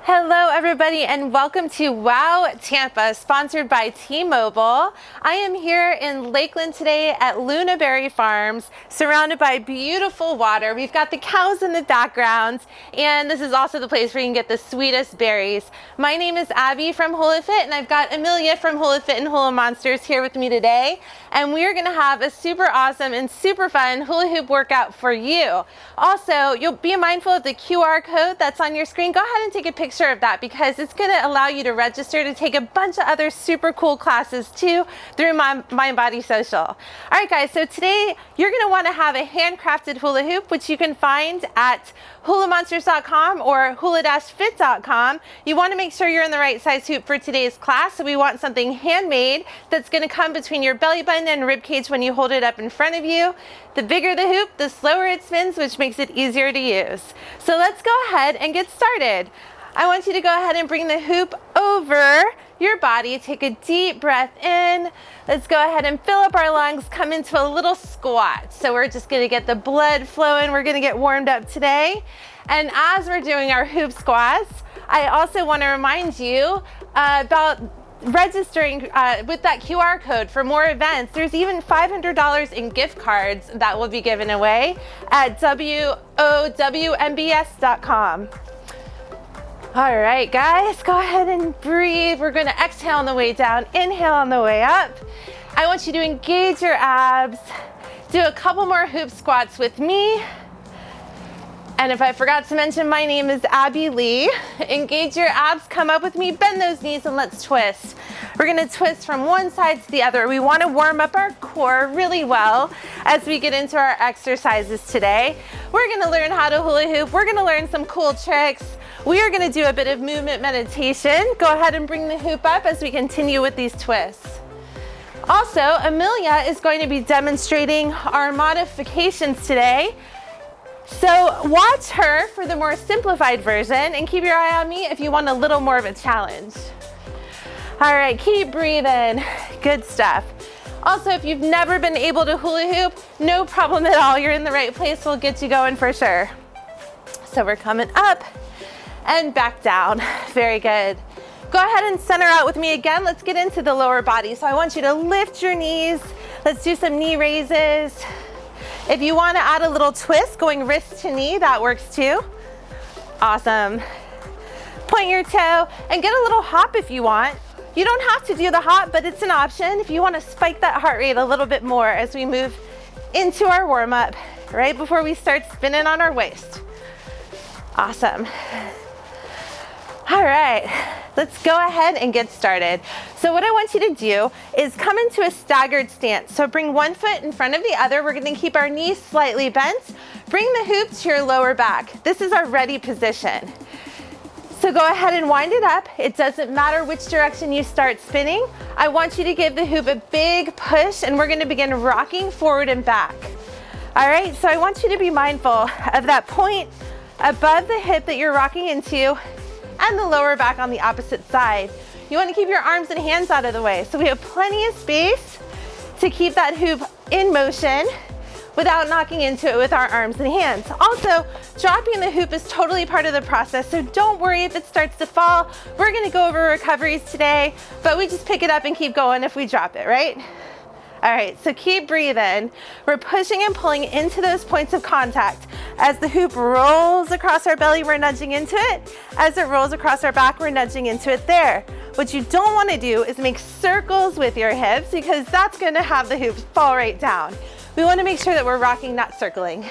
Hello everybody and welcome to WOW Tampa, sponsored by T-Mobile. I am here in Lakeland today at Luna Berry Farms, surrounded by beautiful water. We've got the cows in the background, and this is also the place where you can get the sweetest berries. My name is Abby from Hoola Fit, and I've got Amelia from Hoola Fit and Hoola Monsters here with me today. And we are gonna have a super awesome and super fun hula hoop workout for you. Also, you'll be mindful of the QR code that's on your screen. Go ahead and take a picture of that because it's going to allow you to register to take a bunch of other super cool classes too through Mind Body Social. All right guys, so today you're going to want to have a handcrafted hula hoop, which you can find at hulamonsters.com or hula-fit.com. You want to make sure you're in the right size hoop for today's class, so we want something handmade that's going to come between your belly button and rib cage when you hold it up in front of you. The bigger the hoop, the slower it spins, which makes it easier to use. So let's go ahead and get started. I want you to go ahead and bring the hoop over your body. Take a deep breath in. Let's go ahead and fill up our lungs, come into a little squat. So we're just gonna get the blood flowing. We're gonna get warmed up today. And as we're doing our hoop squats, I also wanna remind you about registering with that QR code for more events. There's even $500 in gift cards that will be given away at W.O.W.com. All right, guys, go ahead and breathe. We're gonna exhale on the way down, inhale on the way up. I want you to engage your abs. Do a couple more hoop squats with me. And if I forgot to mention, my name is Abby Lee. Engage your abs, come up with me, bend those knees, and let's twist. We're gonna twist from one side to the other. We wanna warm up our core really well as we get into our exercises today. We're gonna learn how to hula hoop. We're gonna learn some cool tricks. We are gonna do a bit of movement meditation. Go ahead and bring the hoop up as we continue with these twists. Also, Amelia is going to be demonstrating our modifications today. So watch her for the more simplified version and keep your eye on me if you want a little more of a challenge. All right, keep breathing. Good stuff. Also, if you've never been able to hula hoop, no problem at all. You're in the right place. We'll get you going for sure. So we're coming up and back down. Very good. Go ahead and center out with me again. Let's get into the lower body. So I want you to lift your knees. Let's do some knee raises. If you want to add a little twist, going wrist to knee, that works too. Awesome. Point your toe and get a little hop if you want. You don't have to do the hop, but it's an option if you want to spike that heart rate a little bit more as we move into our warm-up right before we start spinning on our waist. Awesome. All right, let's go ahead and get started. So what I want you to do is come into a staggered stance. So bring one foot in front of the other. We're gonna keep our knees slightly bent. Bring the hoop to your lower back. This is our ready position. So go ahead and wind it up. It doesn't matter which direction you start spinning. I want you to give the hoop a big push, and we're gonna begin rocking forward and back. All right, so I want you to be mindful of that point above the hip that you're rocking into and the lower back on the opposite side. You want to keep your arms and hands out of the way so we have plenty of space to keep that hoop in motion without knocking into it with our arms and hands. Also, dropping the hoop is totally part of the process, so don't worry if it starts to fall. We're gonna go over recoveries today, but we just pick it up and keep going if we drop it, right? All right, so keep breathing. We're pushing and pulling into those points of contact. As the hoop rolls across our belly, we're nudging into it. As it rolls across our back, we're nudging into it there. What you don't want to do is make circles with your hips because that's going to have the hoop fall right down. We want to make sure that we're rocking, not circling.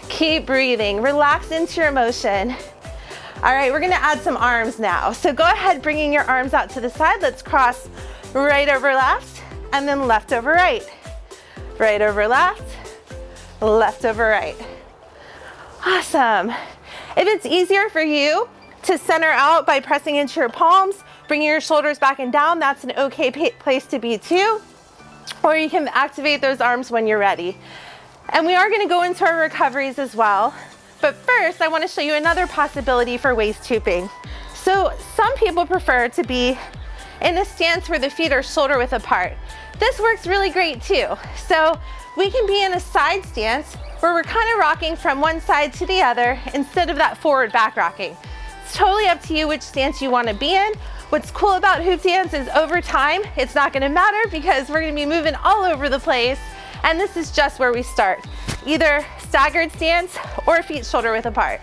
Keep breathing. Relax into your motion. All right, we're going to add some arms now. So go ahead, bringing your arms out to the side. Let's cross right over left. And then left over right. Right over left, left over right. Awesome. If it's easier for you to center out by pressing into your palms, bringing your shoulders back and down, that's an okay place to be too. Or you can activate those arms when you're ready. And we are gonna go into our recoveries as well. But first, I wanna show you another possibility for waist hooping. So some people prefer to be in a stance where the feet are shoulder width apart. This works really great too. So we can be in a side stance where we're kind of rocking from one side to the other instead of that forward back rocking. it's totally up to you which stance you want to be in. What's cool about hoop dance is over time, it's not going to matter because we're going to be moving all over the place. And this is just where we start, either staggered stance or feet shoulder width apart.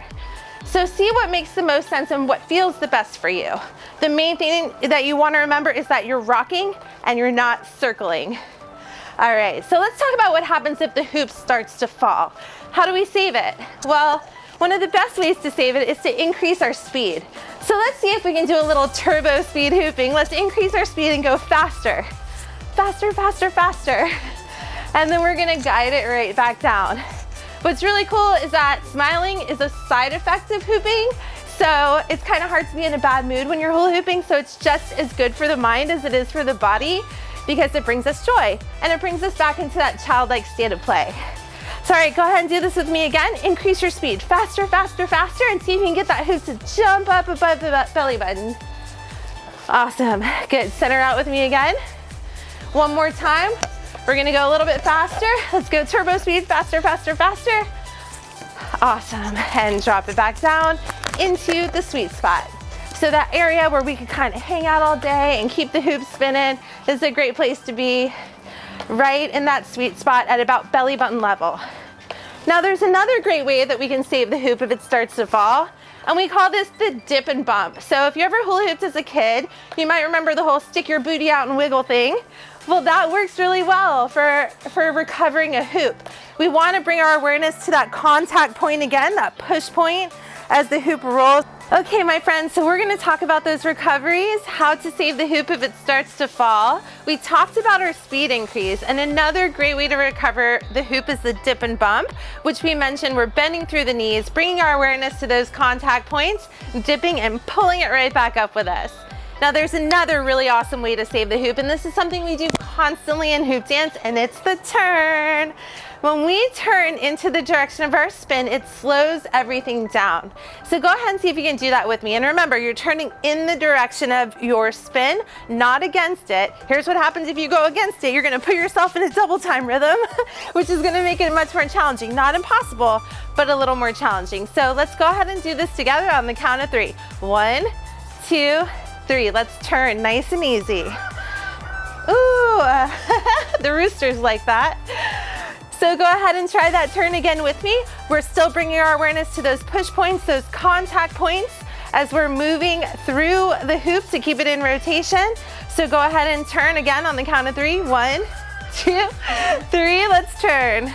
So see what makes the most sense and what feels the best for you. The main thing that you want to remember is that you're rocking and you're not circling. All right, so let's talk about what happens if the hoop starts to fall. How do we save it? Well, one of the best ways to save it is to increase our speed. So let's see if we can do a little turbo speed hooping. Let's increase our speed and go faster. Faster, faster, faster. And then we're gonna guide it right back down. What's really cool is that smiling is a side effect of hooping. So it's kind of hard to be in a bad mood when you're hula hooping. So it's just as good for the mind as it is for the body because it brings us joy and it brings us back into that childlike state of play. So all right, go ahead and do this with me again. Increase your speed, faster, faster, faster, and see if you can get that hoop to jump up above the belly button. Awesome, good. Center out with me again. One more time. We're gonna go a little bit faster. Let's go turbo speed, faster, faster, faster. Awesome, and drop it back down into the sweet spot. So that area where we could kind of hang out all day and keep the hoop spinning is a great place to be, right in that sweet spot at about belly button level. Now there's another great way that we can save the hoop if it starts to fall, and we call this the dip and bump. So if you ever hula hooped as a kid, you might remember the whole stick your booty out and wiggle thing. Well, that works really well for recovering a hoop. We want to bring our awareness to that contact point again, that push point as the hoop rolls. Okay, my friends, so we're going to talk about those recoveries, how to save the hoop if it starts to fall. We talked about our speed increase, and another great way to recover the hoop is the dip and bump, which we mentioned we're bending through the knees, bringing our awareness to those contact points, dipping and pulling it right back up with us. Now there's another really awesome way to save the hoop, and this is something we do constantly in hoop dance, and it's the turn. When we turn into the direction of our spin, it slows everything down. So go ahead and see if you can do that with me. And remember, you're turning in the direction of your spin, not against it. Here's what happens if you go against it. You're gonna put yourself in a double time rhythm, which is gonna make it much more challenging. Not impossible, but a little more challenging. So let's go ahead and do this together on the count of 3. 1, 2, 3. Let's turn nice and easy. Ooh, the roosters like that. So go ahead and try that turn again with me. We're still bringing our awareness to those push points, those contact points as we're moving through the hoop to keep it in rotation. So go ahead and turn again on the count of 3. 1, 2, 3, let's turn.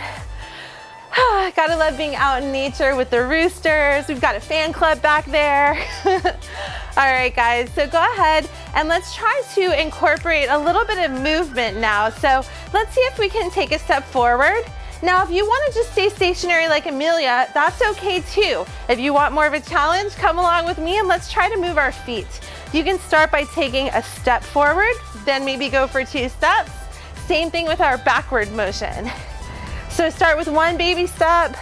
Gotta love being out in nature with the roosters. We've got a fan club back there. All right, guys, so go ahead and let's try to incorporate a little bit of movement now. So let's see if we can take a step forward. Now, if you want to just stay stationary like Amelia, that's okay too. If you want more of a challenge, come along with me and let's try to move our feet. You can start by taking a step forward, then maybe go for 2 steps. Same thing with our backward motion. So start with 1 baby step,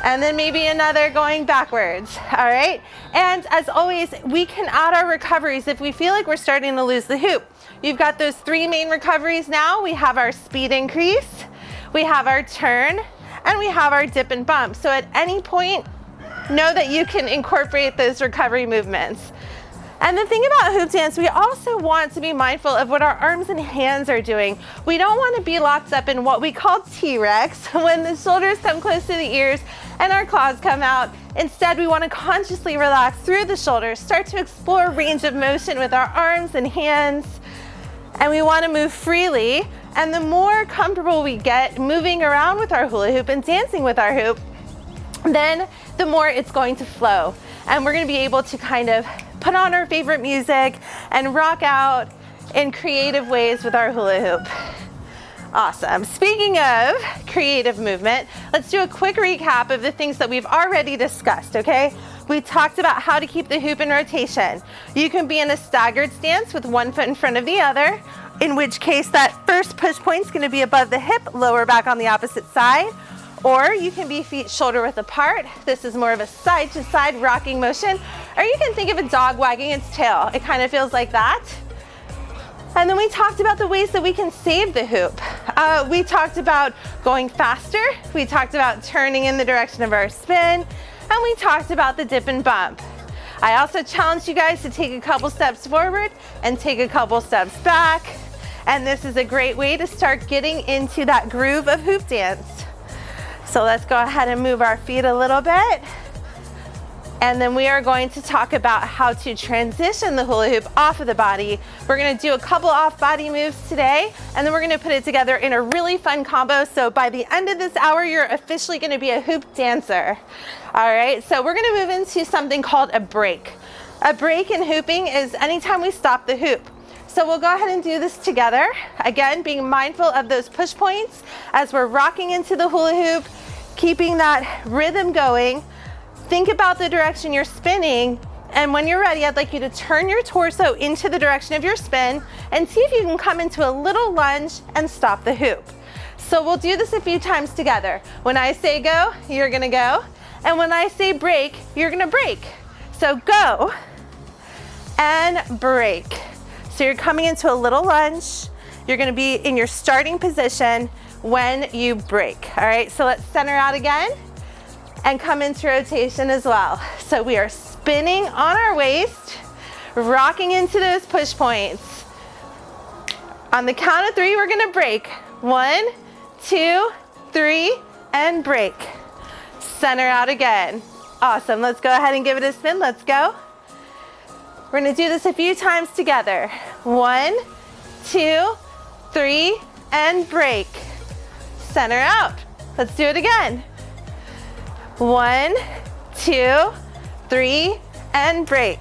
and then maybe another going backwards, all right? And as always, we can add our recoveries if we feel like we're starting to lose the hoop. You've got those 3 main recoveries now. We have our speed increase, we have our turn, and we have our dip and bump. So at any point, know that you can incorporate those recovery movements. And the thing about hoop dance, we also want to be mindful of what our arms and hands are doing. We don't want to be locked up in what we call T-Rex when the shoulders come close to the ears and our claws come out. Instead, we want to consciously relax through the shoulders, start to explore range of motion with our arms and hands, and we want to move freely. And the more comfortable we get moving around with our hula hoop and dancing with our hoop, then the more it's going to flow. And we're going to be able to kind of put on our favorite music and rock out in creative ways with our hula hoop. Awesome. Speaking of creative movement, let's do a quick recap of the things that we've already discussed, okay? We talked about how to keep the hoop in rotation. You can be in a staggered stance with 1 foot in front of the other, in which case that first push point is going to be above the hip, lower back on the opposite side. Or you can be feet shoulder width apart. This is more of a side to side rocking motion. Or you can think of a dog wagging its tail. It kind of feels like that. And then we talked about the ways that we can save the hoop. We talked about going faster. We talked about turning in the direction of our spin. And we talked about the dip and bump. I also challenge you guys to take a couple steps forward and take a couple steps back. And this is a great way to start getting into that groove of hoop dance. So let's go ahead and move our feet a little bit. And then we are going to talk about how to transition the hula hoop off of the body. We're gonna do a couple off body moves today, and then we're gonna put it together in a really fun combo. So by the end of this hour, you're officially gonna be a hoop dancer. All right, so we're gonna move into something called a break. A break in hooping is anytime we stop the hoop. So we'll go ahead and do this together. Again, being mindful of those push points as we're rocking into the hula hoop, keeping that rhythm going. Think about the direction you're spinning, and when you're ready, I'd like you to turn your torso into the direction of your spin and see if you can come into a little lunge and stop the hoop. So we'll do this a few times together. When I say go, you're gonna go, and when I say break, you're gonna break. So go and break. So you're coming into a little lunge. You're gonna be in your starting position when you break. All right, so let's center out again and come into rotation as well. So we are spinning on our waist, rocking into those push points. On the count of 3, we're gonna break. 1, 2, 3, and break. Center out again. Awesome, let's go ahead and give it a spin, let's go. We're gonna do this a few times together. 1, 2, 3, and break. Center out. Let's do it again. 1, 2, 3, and break.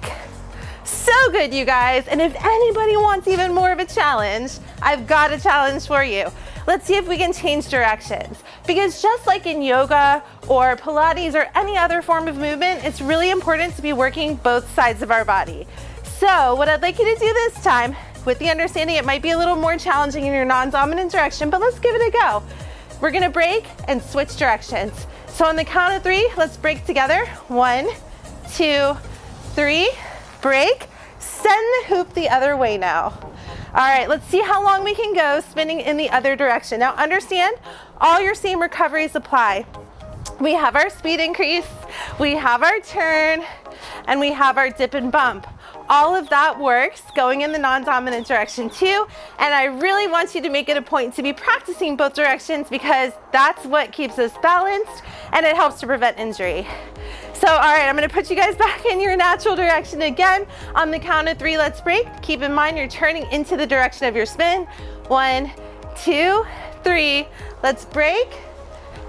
So good, you guys. And if anybody wants even more of a challenge, I've got a challenge for you. Let's see if we can change directions. Because just like in yoga or Pilates or any other form of movement, it's really important to be working both sides of our body. So what I'd like you to do this time, with the understanding it might be a little more challenging in your non-dominant direction, but let's give it a go. We're gonna break and switch directions. So on the count of 3, let's break together. 1, 2, 3, break. Send the hoop the other way now. All right, let's see how long we can go spinning in the other direction. Now understand, all your same recoveries apply. We have our speed increase, we have our turn, and we have our dip and bump. All of that works going in the non-dominant direction too, and I really want you to make it a point to be practicing both directions because that's what keeps us balanced and it helps to prevent injury. So all right, I'm gonna put you guys back in your natural direction again. On the count of 3, let's break. Keep in mind you're turning into the direction of your spin. 1, 2, 3, let's break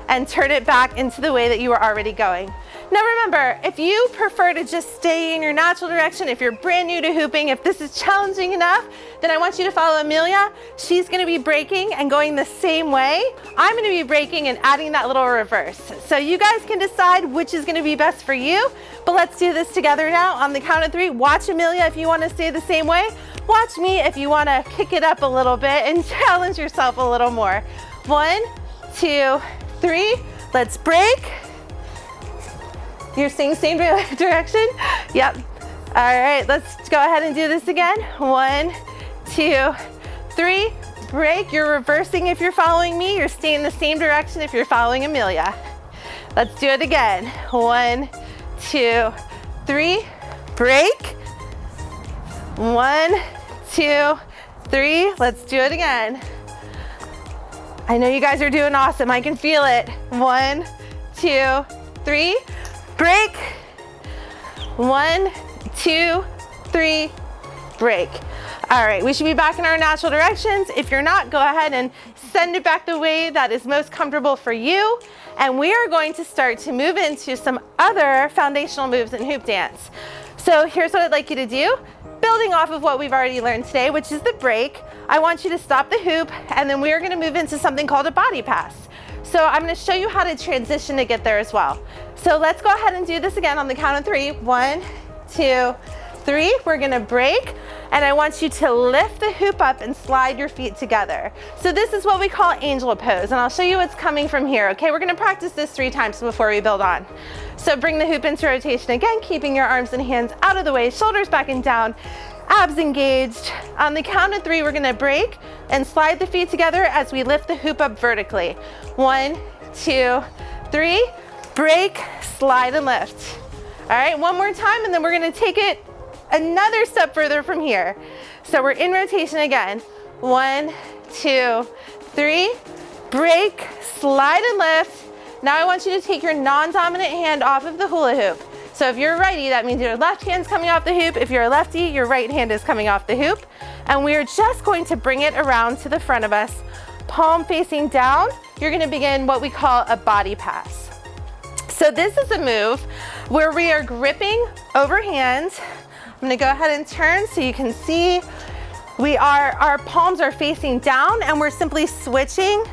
and turn it back into the way that you were already going. Now remember, if you prefer to just stay in your natural direction, if you're brand new to hooping, if this is challenging enough, then I want you to follow Amelia. She's gonna be breaking and going the same way. I'm gonna be breaking and adding that little reverse. So you guys can decide which is gonna be best for you, but let's do this together now. On the count of 3, watch Amelia if you wanna stay the same way. Watch me if you wanna kick it up a little bit and challenge yourself a little more. 1, 2, 3, let's break. You're staying same direction? Yep. All right, let's go ahead and do this again. 1, 2, 3, break. You're reversing if you're following me. You're staying the same direction if you're following Amelia. Let's do it again. 1, 2, 3, break. 1, 2, 3, let's do it again. I know you guys are doing awesome. I can feel it. 1, 2, 3, break. 1, 2, 3, break. All right, we should be back in our natural directions. If you're not, go ahead and send it back the way that is most comfortable for you. And we are going to start to move into some other foundational moves in hoop dance. So here's what I'd like you to do. Building off of what we've already learned today, which is the break, I want you to stop the hoop, and then we are gonna move into something called a body pass. So I'm gonna show you how to transition to get there as well. So let's go ahead and do this again on the count of 3. 1, 2, 3. We're gonna break, and I want you to lift the hoop up and slide your feet together. So this is what we call angel pose, and I'll show you what's coming from here, okay? We're gonna practice this 3 times before we build on. So bring the hoop into rotation again, keeping your arms and hands out of the way, shoulders back and down, abs engaged. On the count of 3, we're gonna break and slide the feet together as we lift the hoop up vertically. 1, 2, 3, break, slide and lift. All right, one more time, and then we're gonna take it another step further from here. So we're in rotation again. 1, 2, 3, break, slide and lift. Now I want you to take your non-dominant hand off of the hula hoop. So if you're a righty, that means your left hand's coming off the hoop. If you're a lefty, your right hand is coming off the hoop. And we're just going to bring it around to the front of us, palm facing down. You're gonna begin what we call a body pass. So this is a move where we are gripping overhand. I'm gonna go ahead and turn so you can see our palms are facing down, and we're simply switching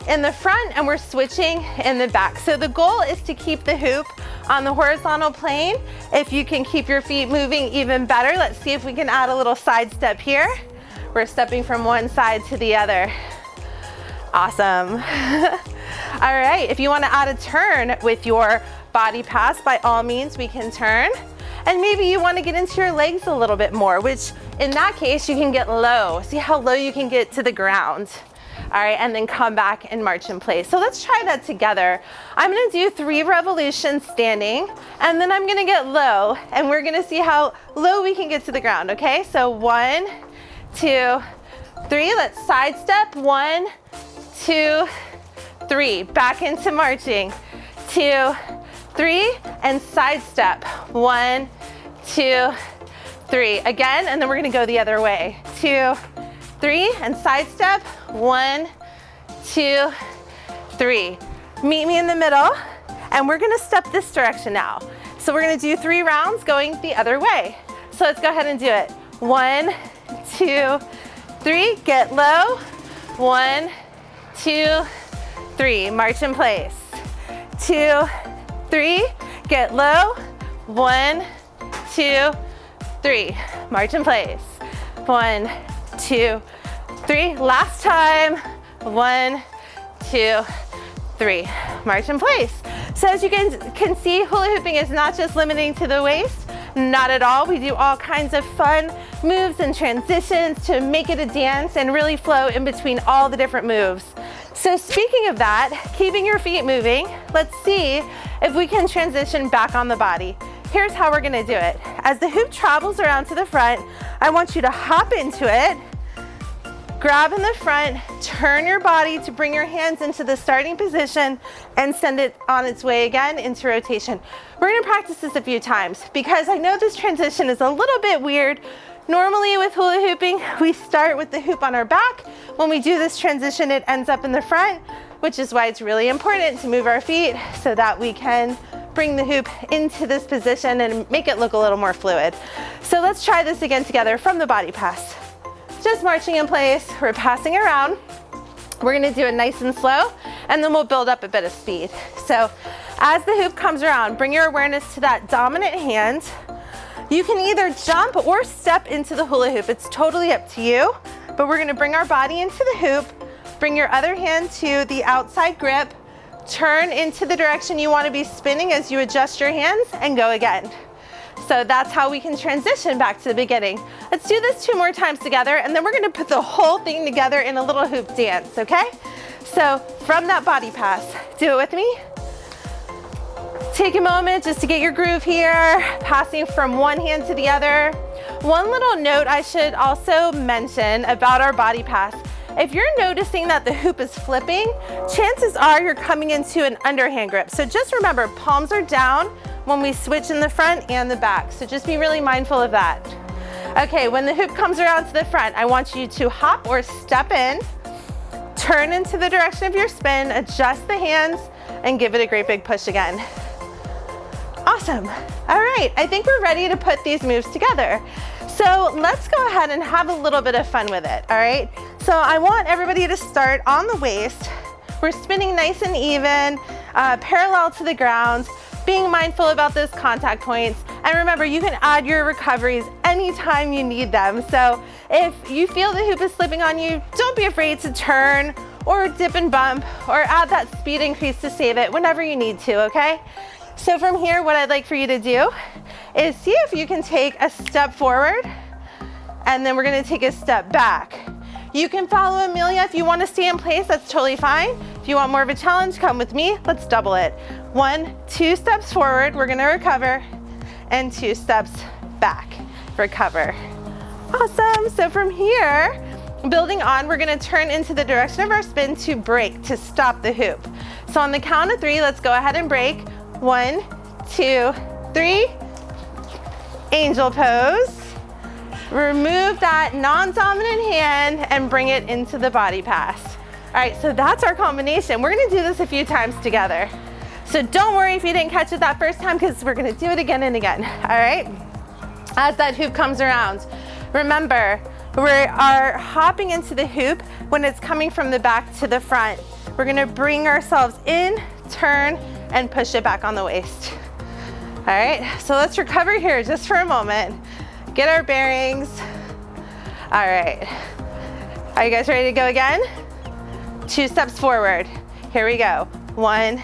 in the front and we're switching in the back. So the goal is to keep the hoop on the horizontal plane. If you can keep your feet moving, even better. Let's see if we can add a little side step here. We're stepping from one side to the other. Awesome. All right, if you want to add a turn with your body pass, by all means, we can turn. And maybe you want to get into your legs a little bit more, which in that case, you can get low. See how low you can get to the ground. All right, and then come back and march in place. So let's try that together. I'm gonna do 3 revolutions standing, and then I'm gonna get low, and we're gonna see how low we can get to the ground, okay? So 1, 2, 3, let's side step. 1, 2, 3, back into marching. 2, 3, and side step. 1, 2, 3, again, and then we're gonna go the other way. 2, 3, and side step. 1, 2, 3. Meet me in the middle, and we're gonna step this direction now. So we're gonna do 3 rounds going the other way. So let's go ahead and do it. 1, 2, 3, get low. 1, 2, 3, march in place. 2, 3, get low. 1, 2, 3, march in place. 1, 2, 3, last time. 1, 2, 3, march in place. So as you can see, hula hooping is not just limiting to the waist, not at all. We do all kinds of fun moves and transitions to make it a dance and really flow in between all the different moves. So speaking of that, keeping your feet moving, let's see if we can transition back on the body. Here's how we're gonna do it. As the hoop travels around to the front, I want you to hop into it, grab in the front, turn your body to bring your hands into the starting position, and send it on its way again into rotation. We're gonna practice this a few times because I know this transition is a little bit weird. Normally with hula hooping, we start with the hoop on our back. When we do this transition, it ends up in the front, which is why it's really important to move our feet so that we can bring the hoop into this position and make it look a little more fluid. So let's try this again together from the body pass. Just marching in place, we're passing around. We're gonna do it nice and slow, and then we'll build up a bit of speed. So as the hoop comes around, bring your awareness to that dominant hand. You can either jump or step into the hula hoop. It's totally up to you, but we're gonna bring our body into the hoop, bring your other hand to the outside grip, turn into the direction you wanna be spinning as you adjust your hands, and go again. So that's how we can transition back to the beginning. Let's do this 2 more times together, and then we're gonna put the whole thing together in a little hoop dance, okay? So from that body pass, do it with me. Take a moment just to get your groove here, passing from one hand to the other. One little note I should also mention about our body pass. If you're noticing that the hoop is flipping, chances are you're coming into an underhand grip. So just remember, palms are down when we switch in the front and the back. So just be really mindful of that. Okay, when the hoop comes around to the front, I want you to hop or step in, turn into the direction of your spin, adjust the hands, and give it a great big push again. Awesome. All right, I think we're ready to put these moves together. So let's go ahead and have a little bit of fun with it, all right? So I want everybody to start on the waist. We're spinning nice and even, parallel to the ground, being mindful about those contact points. And remember, you can add your recoveries anytime you need them. So if you feel the hoop is slipping on you, don't be afraid to turn or dip and bump or add that speed increase to save it whenever you need to, okay? So from here, what I'd like for you to do is see if you can take a step forward, and then we're gonna take a step back. You can follow Amelia. If you wanna stay in place, that's totally fine. If you want more of a challenge, come with me. Let's double it. 1, 2 steps forward, we're gonna recover, and 2 steps back. Recover. Awesome. So from here, building on, we're gonna turn into the direction of our spin to break, to stop the hoop. So on the count of 3, let's go ahead and break. 1, 2, 3. Angel pose. Remove that non-dominant hand and bring it into the body pass. All right, so that's our combination. We're gonna do this a few times together. So don't worry if you didn't catch it that first time, because we're gonna do it again and again, all right? As that hoop comes around, remember, we are hopping into the hoop when it's coming from the back to the front. We're gonna bring ourselves in, turn, and push it back on the waist. All right, so let's recover here just for a moment. Get our bearings. All right, are you guys ready to go again? 2 steps forward. Here we go. 1,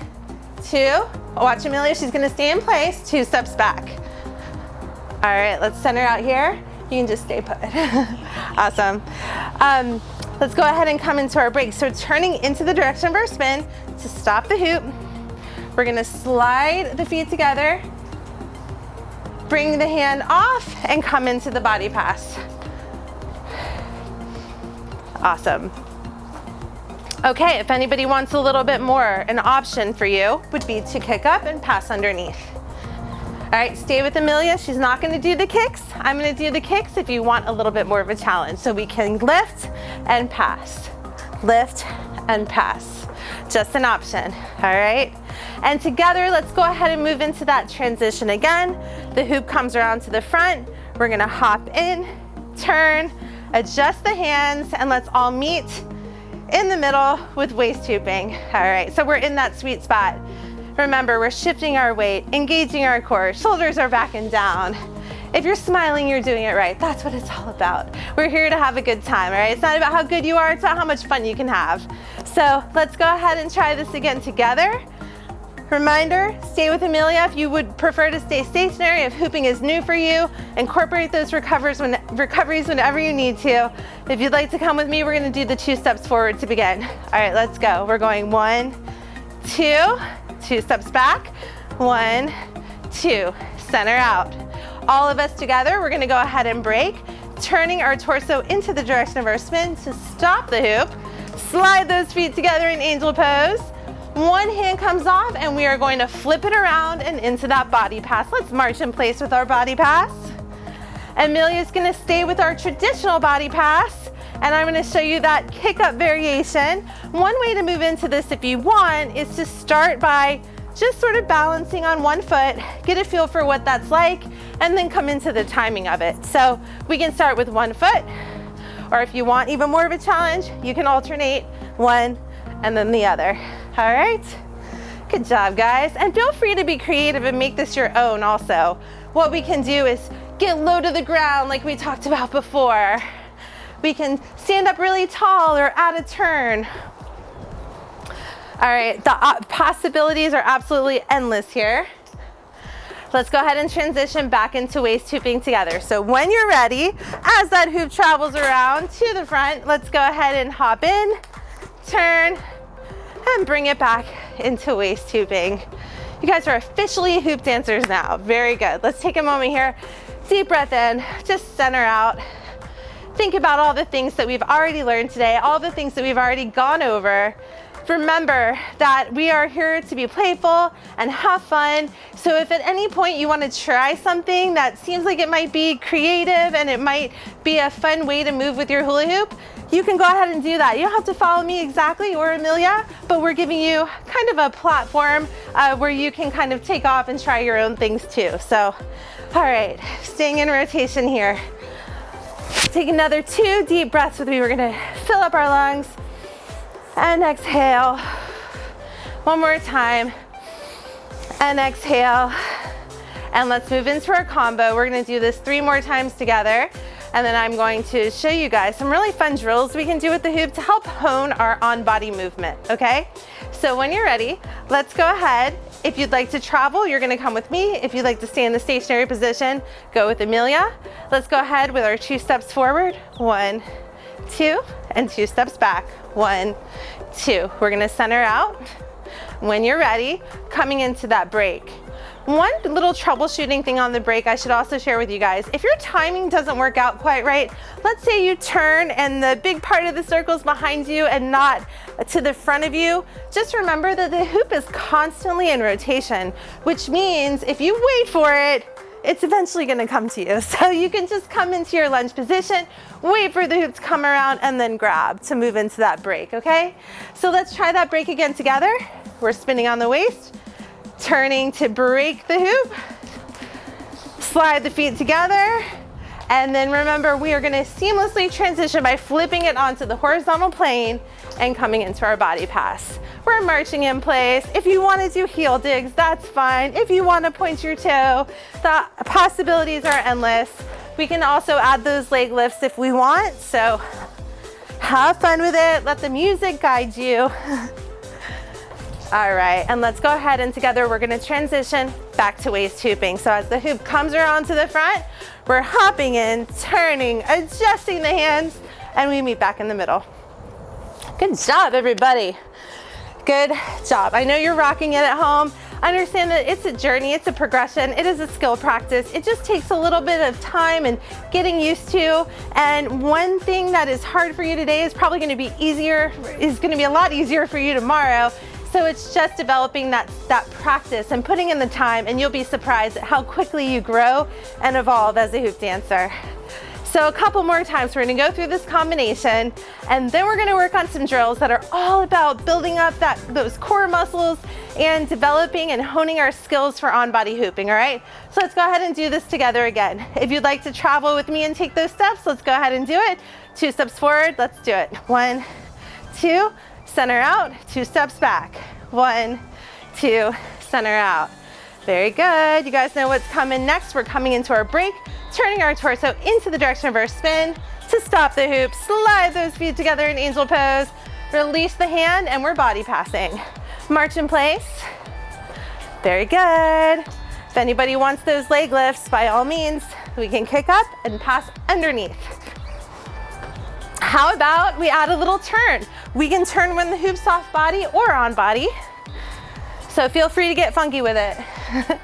2. Watch Amelia, she's gonna stay in place. 2 steps back. All right, let's center out here. You can just stay put. Awesome. Let's go ahead and come into our break. So turning into the direction of our spin to stop the hoop. We're gonna slide the feet together, bring the hand off, and come into the body pass. Awesome. Okay, if anybody wants a little bit more, an option for you would be to kick up and pass underneath. All right, stay with Amelia. She's not gonna do the kicks. I'm gonna do the kicks if you want a little bit more of a challenge. So we can lift and pass, lift and pass. Just an option, all right? And together, let's go ahead and move into that transition again. The hoop comes around to the front. We're gonna hop in, turn, adjust the hands, and let's all meet in the middle with waist hooping. All right, so we're in that sweet spot. Remember, we're shifting our weight, engaging our core, shoulders are back and down. If you're smiling, you're doing it right. That's what it's all about. We're here to have a good time, all right? It's not about how good you are, it's about how much fun you can have. So let's go ahead and try this again together. Reminder, stay with Amelia if you would prefer to stay stationary. If hooping is new for you, incorporate those recoveries whenever you need to. If you'd like to come with me, we're gonna do the 2 steps forward to begin. All right, let's go. We're going 1, 2, 2 steps back, 1, 2, center out. All of us together, we're gonna go ahead and break, turning our torso into the direction of our spin to stop the hoop. Slide those feet together in angel pose. One hand comes off and we are going to flip it around and into that body pass. Let's march in place with our body pass. Amelia's gonna stay with our traditional body pass, and I'm gonna show you that kick up variation. One way to move into this if you want is to start by just sort of balancing on one foot, get a feel for what that's like, and then come into the timing of it. So we can start with one foot, or if you want even more of a challenge, you can alternate one and then the other. All right, good job, guys. And feel free to be creative and make this your own also. What we can do is get low to the ground like we talked about before. We can stand up really tall or add a turn. All right, the possibilities are absolutely endless here. Let's go ahead and transition back into waist hooping together. So when you're ready, as that hoop travels around to the front, let's go ahead and hop in, turn, and bring it back into waist hooping. You guys are officially hoop dancers now. Very good. Let's take a moment here. Deep breath in, just center out. Think about all the things that we've already learned today, all the things that we've already gone over. Remember that we are here to be playful and have fun. So if at any point you want to try something that seems like it might be creative and it might be a fun way to move with your hula hoop, you can go ahead and do that. You don't have to follow me exactly or Amelia, but we're giving you kind of a platform where you can kind of take off and try your own things too. So, all right, staying in rotation here. Take another 2 deep breaths with me. We're gonna fill up our lungs and exhale. One more time, and exhale. And let's move into our combo. We're gonna do this 3 more times together. And then I'm going to show you guys some really fun drills we can do with the hoop to help hone our on-body movement, okay? So when you're ready, let's go ahead. If you'd like to travel, you're gonna come with me. If you'd like to stay in the stationary position, go with Amelia. Let's go ahead with our 2 steps forward. 1, 2, and 2 steps back. 1, 2. We're gonna center out. When you're ready, coming into that break. One little troubleshooting thing on the break I should also share with you guys. If your timing doesn't work out quite right, let's say you turn and the big part of the circle is behind you and not to the front of you, just remember that the hoop is constantly in rotation, which means if you wait for it, it's eventually gonna come to you. So you can just come into your lunge position, wait for the hoop to come around, and then grab to move into that break, okay? So let's try that break again together. We're spinning on the waist, turning to break the hoop, slide the feet together, and then remember we are gonna seamlessly transition by flipping it onto the horizontal plane and coming into our body pass. We're marching in place. If you wanna do heel digs, that's fine. If you wanna point your toe, the possibilities are endless. We can also add those leg lifts if we want, so have fun with it. Let the music guide you. All right, and let's go ahead and together we're gonna transition back to waist hooping. So as the hoop comes around to the front, we're hopping in, turning, adjusting the hands, and we meet back in the middle. Good job, everybody. Good job. I know you're rocking it at home. Understand that it's a journey, it's a progression, it is a skill practice. It just takes a little bit of time and getting used to. And one thing that is hard for you today is probably gonna be a lot easier for you tomorrow. So it's just developing that practice and putting in the time, and you'll be surprised at how quickly you grow and evolve as a hoop dancer. So a couple more times, we're gonna go through this combination, and then we're gonna work on some drills that are all about building up those core muscles and developing and honing our skills for on-body hooping, all right? So let's go ahead and do this together again. If you'd like to travel with me and take those steps, let's go ahead and do it. 2 steps forward, let's do it. 1, 2, center out, 2 steps back. 1, 2, center out. Very good. You guys know what's coming next. We're coming into our break, turning our torso into the direction of our spin to stop the hoop. Slide those feet together in angel pose. Release the hand, and we're body passing. March in place. Very good. If anybody wants those leg lifts, by all means, we can kick up and pass underneath. How about we add a little turn? We can turn when the hoop's off body or on body. So feel free to get funky with it. All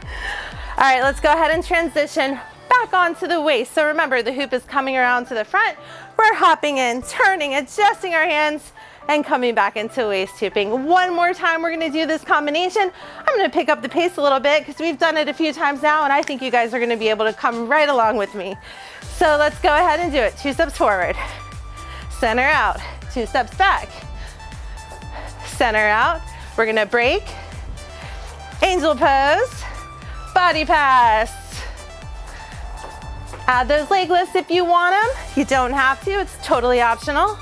right, let's go ahead and transition back onto the waist. So remember, the hoop is coming around to the front. We're hopping in, turning, adjusting our hands, and coming back into waist hooping. One more time, we're gonna do this combination. I'm gonna pick up the pace a little bit because we've done it a few times now, and I think you guys are gonna be able to come right along with me. So let's go ahead and do it. 2 steps forward. Center out, 2 steps back. Center out, we're gonna break. Angel pose, body pass. Add those leg lifts if you want them. You don't have to, it's totally optional.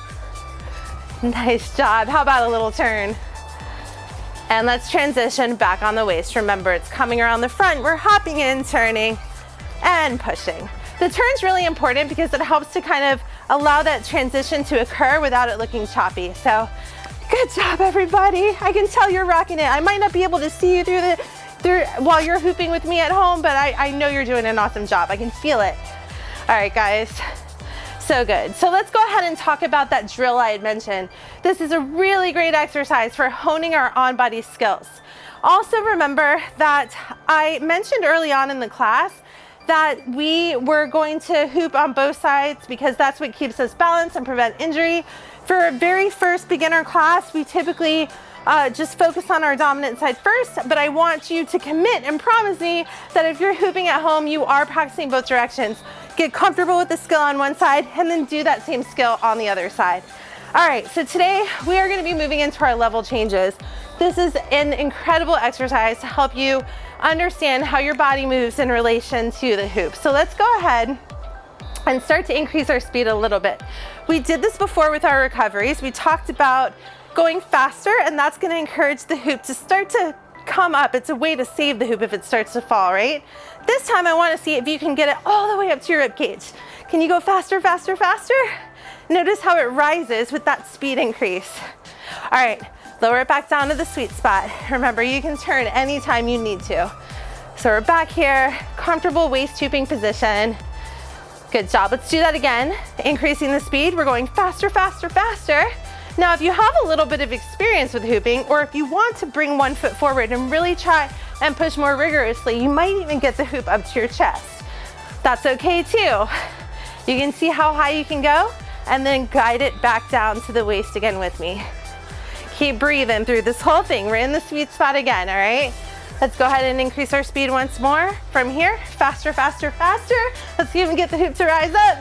Nice job, how about a little turn? And let's transition back on the waist. Remember, it's coming around the front. We're hopping in, turning, and pushing. The turn's really important because it helps to kind of allow that transition to occur without it looking choppy. So good job, everybody. I can tell you're rocking it. I might not be able to see you through while you're hooping with me at home, but I know you're doing an awesome job. I can feel it. All right, guys. So good. So let's go ahead and talk about that drill I had mentioned. This is a really great exercise for honing our on-body skills. Also remember that I mentioned early on in the class that we were going to hoop on both sides because that's what keeps us balanced and prevent injury. For a very first beginner class, we typically just focus on our dominant side first, but I want you to commit and promise me that if you're hooping at home, you are practicing both directions. Get comfortable with the skill on one side and then do that same skill on the other side. All right, so today we are gonna be moving into our level changes. This is an incredible exercise to help you understand how your body moves in relation to the hoop. So let's go ahead and start to increase our speed a little bit. We did this before with our recoveries. We talked about going faster, and that's gonna encourage the hoop to start to come up. It's a way to save the hoop if it starts to fall, right? This time I wanna see if you can get it all the way up to your rib cage. Can you go faster, faster, faster? Notice how it rises with that speed increase. All right, lower it back down to the sweet spot. Remember, you can turn anytime you need to. So we're back here, comfortable waist hooping position. Good job, let's do that again. Increasing the speed, we're going faster, faster, faster. Now, if you have a little bit of experience with hooping, or if you want to bring one foot forward and really try and push more rigorously. You might even get the hoop up to your chest. That's okay too. You can see how high you can go and then guide it back down to the waist again with me. Keep breathing through this whole thing. We're in the sweet spot again, all right? Let's go ahead and increase our speed once more. From here, faster, faster, faster. Let's even get the hoop to rise up.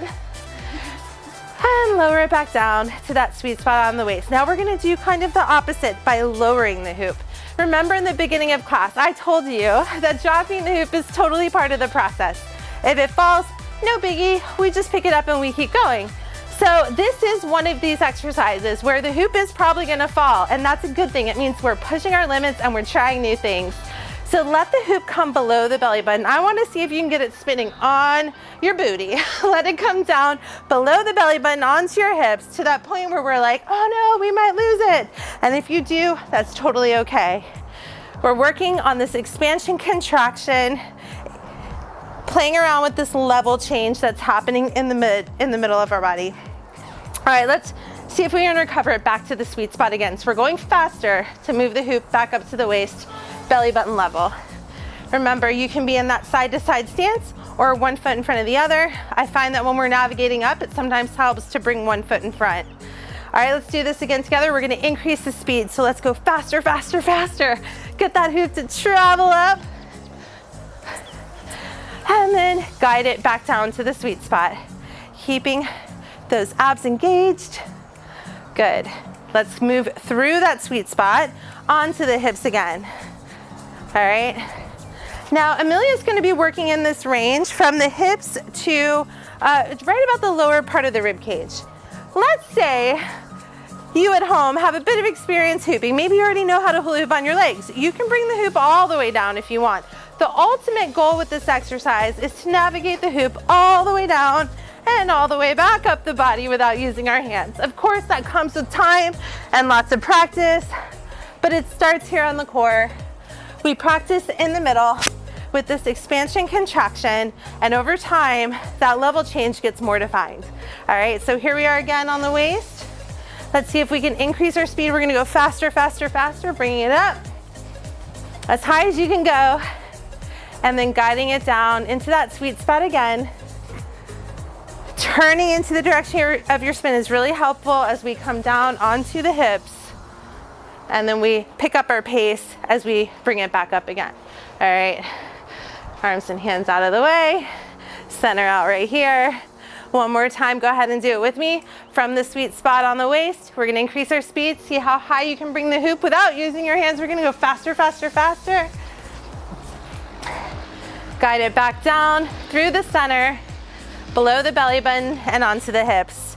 And lower it back down to that sweet spot on the waist. Now we're gonna do kind of the opposite by lowering the hoop. Remember in the beginning of class, I told you that dropping the hoop is totally part of the process. If it falls, no biggie, we just pick it up and we keep going. So this is one of these exercises where the hoop is probably gonna fall, and that's a good thing. It means we're pushing our limits and we're trying new things. So let the hoop come below the belly button. I wanna see if you can get it spinning on your booty. Let it come down below the belly button onto your hips to that point where we're like, oh no, we might lose it. And if you do, that's totally okay. We're working on this expansion contraction, playing around with this level change that's happening in the middle of our body. All right, let's see if we can recover it back to the sweet spot again. So we're going faster to move the hoop back up to the waist, belly button level. Remember, you can be in that side to side stance or one foot in front of the other. I find that when we're navigating up, it sometimes helps to bring one foot in front. All right, let's do this again together. We're gonna increase the speed. So let's go faster, faster, faster. Get that hoop to travel up. And then guide it back down to the sweet spot. Keeping those abs engaged. Good. Let's move through that sweet spot onto the hips again. All right. Now, Amelia's gonna be working in this range from the hips to right about the lower part of the rib cage. Let's say you at home have a bit of experience hooping. Maybe you already know how to hula hoop on your legs. You can bring the hoop all the way down if you want. The ultimate goal with this exercise is to navigate the hoop all the way down and all the way back up the body without using our hands. Of course, that comes with time and lots of practice, but it starts here on the core. We practice in the middle with this expansion contraction, and over time, that level change gets more defined. All right, so here we are again on the waist. Let's see if we can increase our speed. We're gonna go faster, faster, faster, bringing it up as high as you can go, and then guiding it down into that sweet spot again. Turning into the direction of your spin is really helpful as we come down onto the hips, and then we pick up our pace as we bring it back up again. All right, arms and hands out of the way, center out right here. One more time, go ahead and do it with me. From the sweet spot on the waist, we're gonna increase our speed. See how high you can bring the hoop without using your hands. We're gonna go faster, faster, faster. Guide it back down through the center, below the belly button and onto the hips.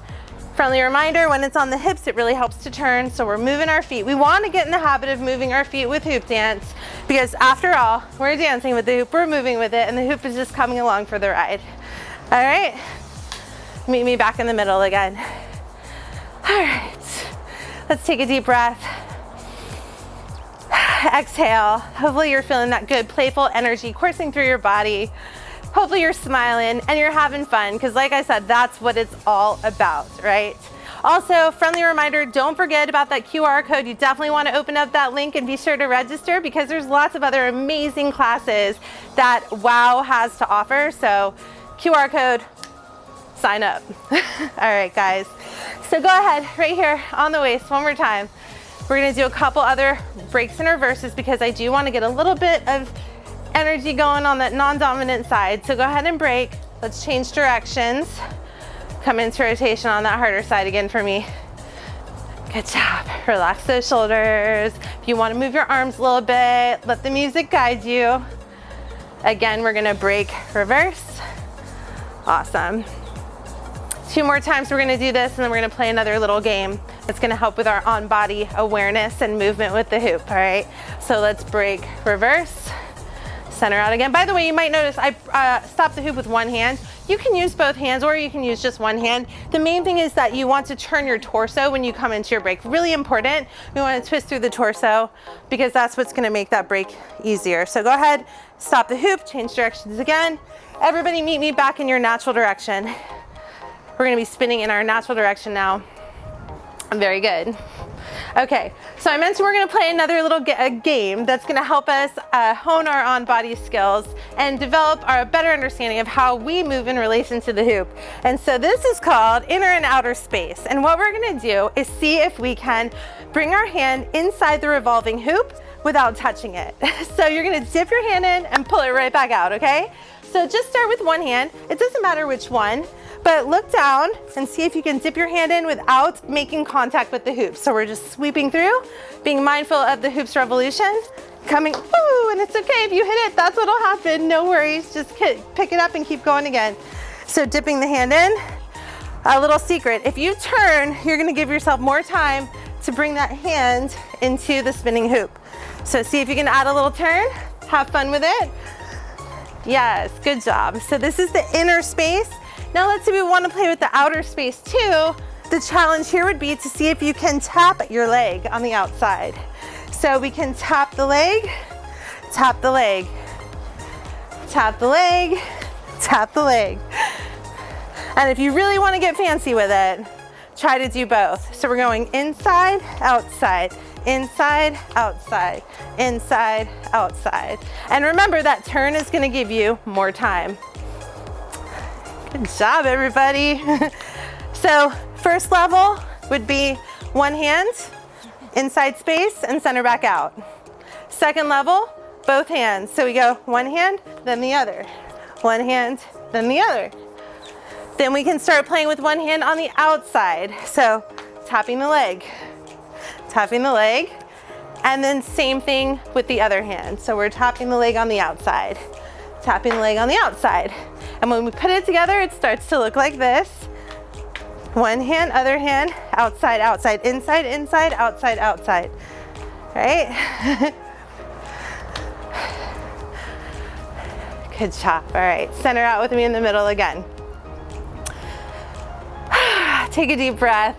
Friendly reminder, when it's on the hips, it really helps to turn, so we're moving our feet. We want to get in the habit of moving our feet with hoop dance, because after all, we're dancing with the hoop, we're moving with it, and the hoop is just coming along for the ride. All right, meet me back in the middle again. All right, let's take a deep breath. Exhale. Hopefully you're feeling that good playful energy coursing through your body. Hopefully you're smiling and you're having fun, because like I said, that's what it's all about, right? Also, friendly reminder, don't forget about that QR code. You definitely want to open up that link and be sure to register, because there's lots of other amazing classes that WOW has to offer. So QR code, sign up. All right, guys. So go ahead right here on the waist one more time. We're going to do a couple other breaks and reverses, because I do want to get a little bit of energy going on that non-dominant side. So go ahead and break. Let's change directions. Come into rotation on that harder side again for me. Good job. Relax those shoulders. If you want to move your arms a little bit, let the music guide you. Again, we're going to break, reverse. Awesome. 2 more times we're going to do this, and then we're going to play another little game that's going to help with our on-body awareness and movement with the hoop. All right, so let's break, reverse, center out again. By the way, you might notice I stopped the hoop with one hand. You can use both hands, or you can use just one hand. The main thing is that you want to turn your torso when you come into your break. Really important. We want to twist through the torso, because that's what's going to make that break easier. So go ahead, stop the hoop, change directions again. Everybody meet me back in your natural direction. We're going to be spinning in our natural direction now. Very good. Okay, so I mentioned we're gonna play another little game that's gonna help us hone our on-body skills and develop our better understanding of how we move in relation to the hoop. And so this is called inner and outer space. And what we're gonna do is see if we can bring our hand inside the revolving hoop without touching it. So you're gonna dip your hand in and pull it right back out, okay? So just start with one hand. It doesn't matter which one, but look down and see if you can dip your hand in without making contact with the hoop. So we're just sweeping through, being mindful of the hoop's revolution, coming, ooh, and it's okay if you hit it, that's what'll happen, no worries, just pick it up and keep going again. So dipping the hand in. A little secret, if you turn, you're gonna give yourself more time to bring that hand into the spinning hoop. So see if you can add a little turn, have fun with it. Yes, good job. So this is the inner space. Now let's say we want to play with the outer space too. The challenge here would be to see if you can tap your leg on the outside. So we can tap the leg, tap the leg, tap the leg, tap the leg. And if you really want to get fancy with it, try to do both. So we're going inside, outside, inside, outside, inside, outside. And remember that turn is going to give you more time. Good job, everybody. So first level would be one hand, inside space and center back out. Second level, both hands. So we go one hand, then the other. One hand, then the other. Then we can start playing with one hand on the outside. So tapping the leg, and then same thing with the other hand. So we're tapping the leg on the outside, tapping the leg on the outside. And when we put it together, it starts to look like this. One hand, other hand, outside, outside, inside, inside, outside, outside, right? Good job, all right. Center out with me in the middle again. Take a deep breath.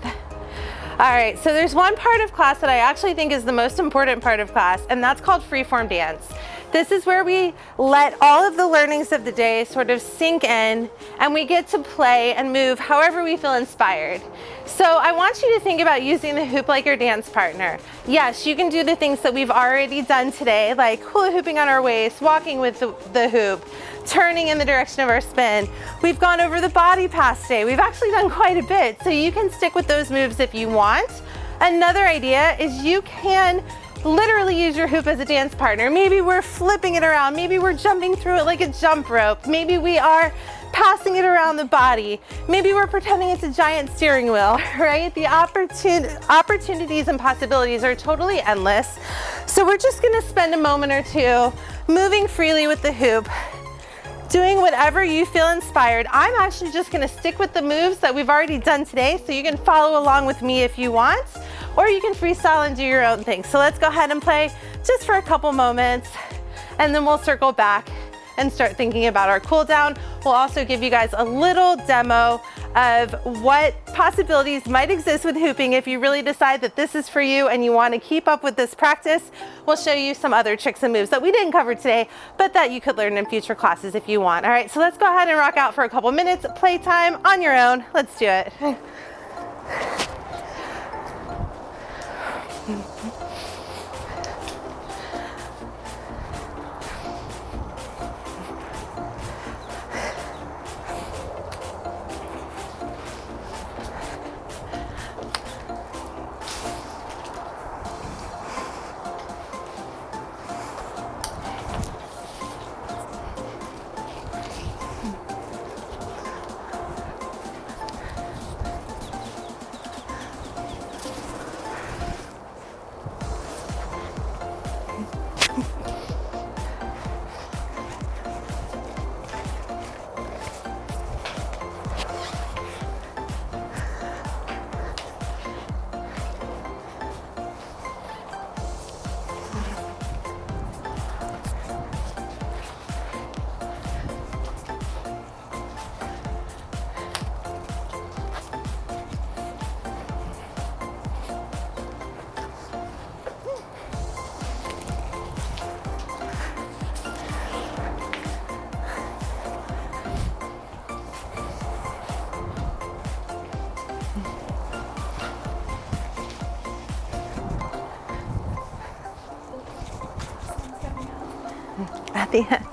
All right, so there's one part of class that I actually think is the most important part of class, and that's called freeform dance. This is where we let all of the learnings of the day sort of sink in, and we get to play and move however we feel inspired. So I want you to think about using the hoop like your dance partner. Yes, you can do the things that we've already done today, like hula hooping on our waist, walking with the hoop, turning in the direction of our spin. We've gone over the body pass today. We've actually done quite a bit, so you can stick with those moves if you want. Another idea is you can literally use your hoop as a dance partner. Maybe we're flipping it around. Maybe we're jumping through it like a jump rope. Maybe we are passing it around the body. Maybe we're pretending it's a giant steering wheel, right? The opportunities and possibilities are totally endless. So we're just gonna spend a moment or two moving freely with the hoop, doing whatever you feel inspired. I'm actually just gonna stick with the moves that we've already done today, so you can follow along with me if you want, or you can freestyle and do your own thing. So let's go ahead and play just for a couple moments, and then we'll circle back and start thinking about our cool down. We'll also give you guys a little demo of what possibilities might exist with hooping if you really decide that this is for you and you want to keep up with this practice. We'll show you some other tricks and moves that we didn't cover today, but that you could learn in future classes if you want. All right, so let's go ahead and rock out for a couple minutes. Playtime on your own. Let's do it. at the end.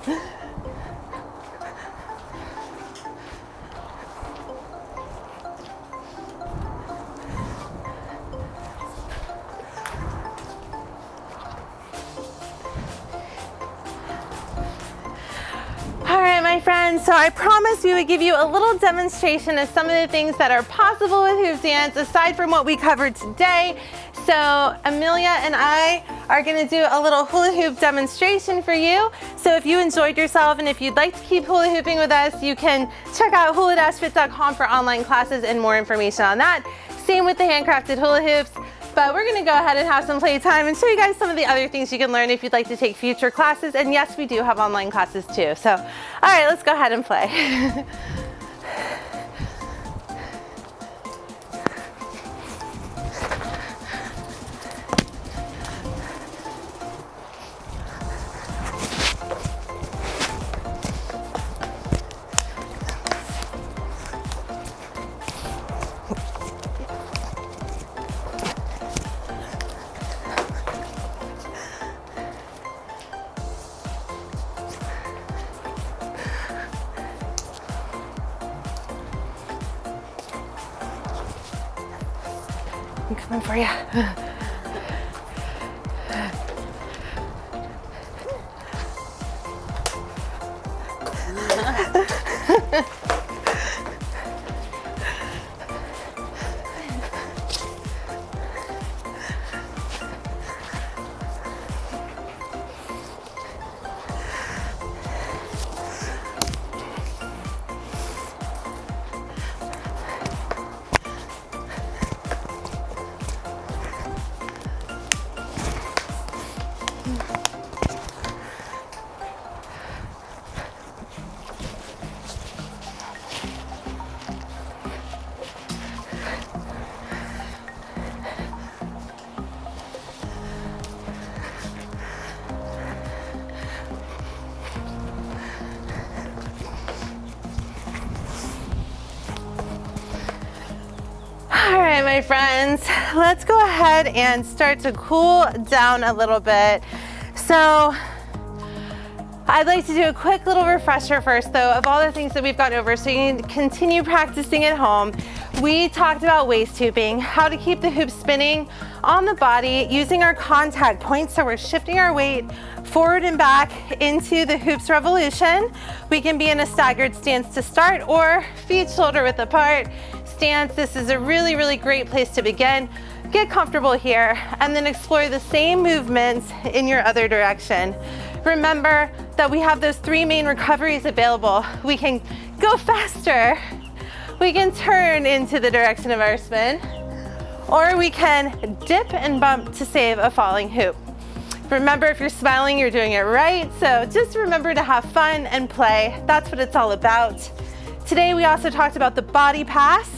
All right, my friends, so I promised we would give you a little demonstration of some of the things that are possible with hoop dance aside from what we covered today. So Amelia and I are gonna do a little hula hoop demonstration for you. So if you enjoyed yourself and if you'd like to keep hula hooping with us, you can check out hula-fit.com for online classes and more information on that. Same with the handcrafted hula hoops. But we're gonna go ahead and have some playtime and show you guys some of the other things you can learn if you'd like to take future classes. And yes, we do have online classes too. So, all right, let's go ahead and play. I'm coming for you. All right, my friends, let's go ahead and start to cool down a little bit. So I'd like to do a quick little refresher first though of all the things that we've gone over so you can continue practicing at home. We talked about waist hooping, how to keep the hoop spinning on the body using our contact points. So we're shifting our weight forward and back into the hoops revolution. We can be in a staggered stance to start or feet shoulder width apart stance. This is a really, really great place to begin. Get comfortable here and then explore the same movements in your other direction. Remember that we have those three main recoveries available. We can go faster, we can turn into the direction of our spin, or we can dip and bump to save a falling hoop. Remember, if you're smiling, you're doing it right. So just remember to have fun and play. That's what it's all about. Today, we also talked about the body pass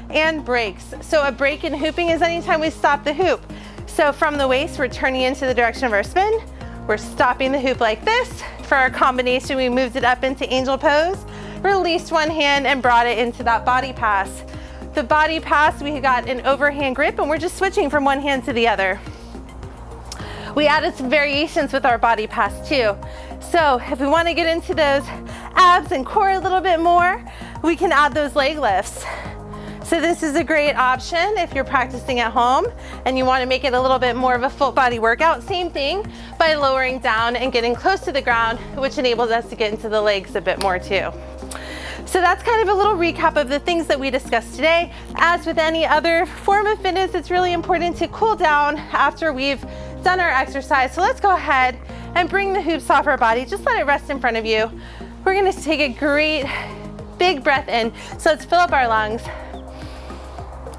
and breaks. So a break in hooping is anytime we stop the hoop. So from the waist, we're turning into the direction of our spin. We're stopping the hoop like this. For our combination, we moved it up into angel pose, released one hand and brought it into that body pass. The body pass, we got an overhand grip and we're just switching from one hand to the other. We added some variations with our body pass too. So if we want to get into those abs and core a little bit more, we can add those leg lifts. So this is a great option if you're practicing at home and you want to make it a little bit more of a full body workout. Same thing by lowering down and getting close to the ground, which enables us to get into the legs a bit more too. So that's kind of a little recap of the things that we discussed today. As with any other form of fitness, it's really important to cool down after we've done our exercise. So let's go ahead and bring the hoops off our body. Just let it rest in front of you. We're going to take a great big breath in. So let's fill up our lungs.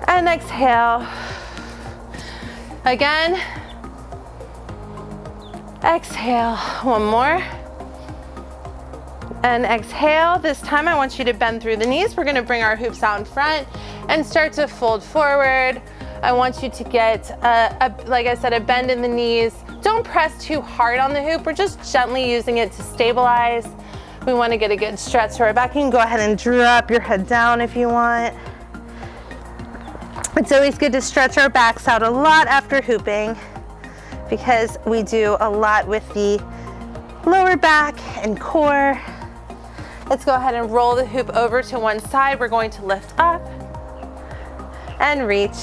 And exhale. Again. Exhale. One more. And exhale. This time I want you to bend through the knees. We're going to bring our hoops out in front and start to fold forward. I want you to get, like I said, a bend in the knees. Don't press too hard on the hoop. We're just gently using it to stabilize. We want to get a good stretch to our back. You can go ahead and drop your head down if you want. It's always good to stretch our backs out a lot after hooping because we do a lot with the lower back and core. Let's go ahead and roll the hoop over to one side. We're going to lift up and reach.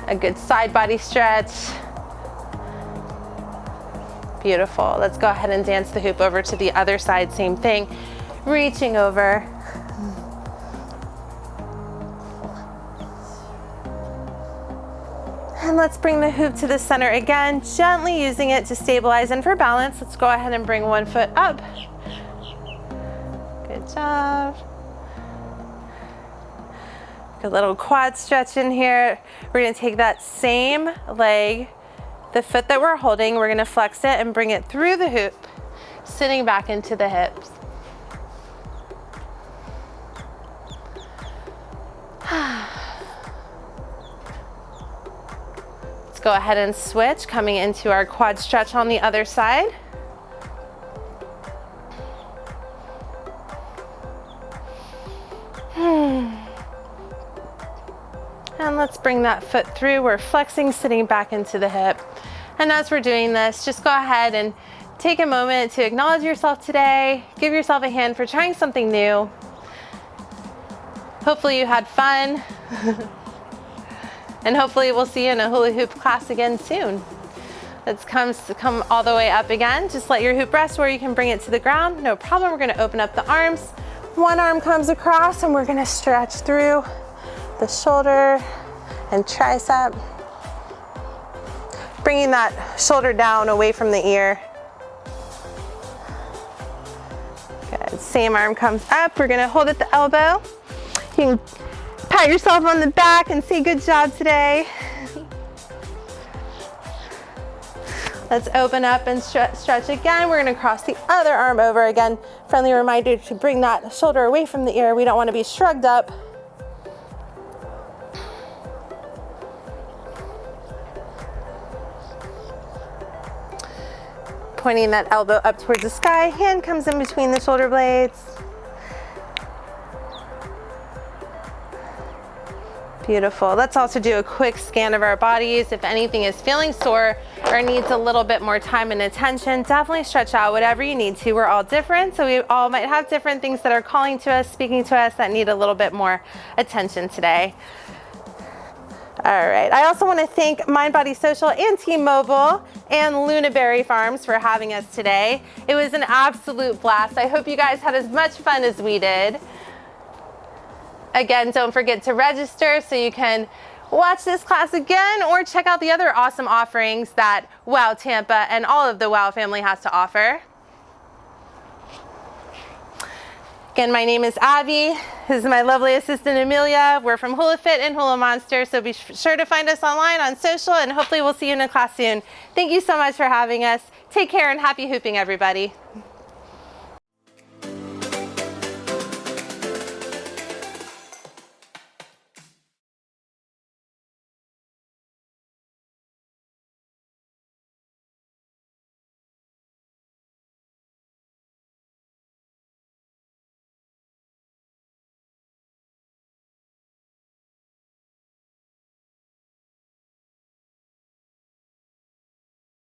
A good side body stretch. Beautiful. Let's go ahead and dance the hoop over to the other side. Same thing. Reaching over. And let's bring the hoop to the center again, gently using it to stabilize and for balance. Let's go ahead and bring one foot up. Good job. Good little quad stretch in here. We're gonna take that same leg, the foot that we're holding, we're gonna flex it and bring it through the hoop, sitting back into the hips. Let's go ahead and switch, coming into our quad stretch on the other side. And let's bring that foot through. We're flexing, sitting back into the hip. And as we're doing this, just go ahead and take a moment to acknowledge yourself today. Give yourself a hand for trying something new. Hopefully you had fun. And hopefully we'll see you in a hula hoop class again soon. Let's come all the way up again. Just let your hoop rest where you can bring it to the ground. No problem. We're gonna open up the arms. One arm comes across and we're gonna stretch through the shoulder and tricep. Bringing that shoulder down away from the ear. Good, same arm comes up. We're gonna hold at the elbow. You can pat yourself on the back and say good job today. Let's open up and stretch again. We're gonna cross the other arm over again. Friendly reminder to bring that shoulder away from the ear. We don't wanna be shrugged up. Pointing that elbow up towards the sky, hand comes in between the shoulder blades. Beautiful. Let's also do a quick scan of our bodies. If anything is feeling sore or needs a little bit more time and attention, definitely stretch out whatever you need to. We're all different, so we all might have different things that are calling to us, speaking to us, that need a little bit more attention today. All right, I also want to thank Mind Body Social and T-Mobile and Luna Berry Farms for having us today. It was an absolute blast. I hope you guys had as much fun as we did. Again, don't forget to register so you can watch this class again or check out the other awesome offerings that WOW Tampa and all of the WOW family has to offer. Again, my name is Abby. This is my lovely assistant, Amelia. We're from Hula Fit and Hula Monster, so be sure to find us online on social, and hopefully we'll see you in a class soon. Thank you so much for having us. Take care and happy hooping, everybody.